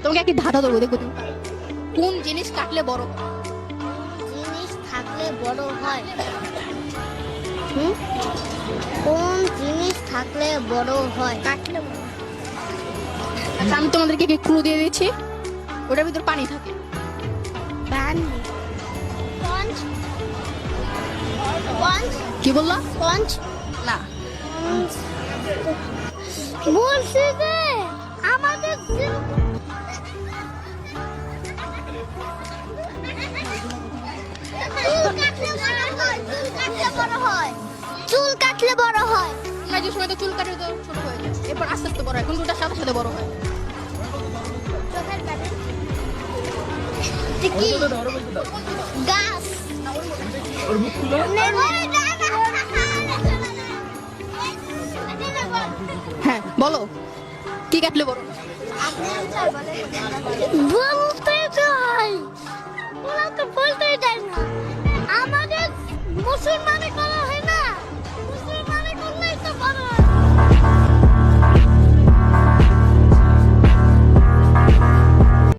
তোমাকে একটি ধাঁধা দেবো, দেখো তুমি কোন জিনিস কাটলে বড় হয়? জিনিস থাকলে বড় হয়। হুম? কোন জিনিস থাকলে বড় হয়? কাটলে বড় হয়। আচ্ছা, আমি তোমাদেরকে ক্লু দিয়ে দিচ্ছি, ওটার ভিতর পানি থাকে। পানি। স্পঞ্জ। স্পঞ্জ। কি বললা? স্পঞ্জ। না, বলছি যে আমাদের চুল কাটলে বড় হয়। তোমরা যে সময় তো চুল কাটে তো ছোট হয়ে যায়, এরপর আস্তে আস্তে বড় হয়, কোন দুটার সাথে সাথে বড় হয়? চোখের ব্যাপারে কি গাছ হ্যাঁ বলো, কি কাটলে বড় হয়? বলো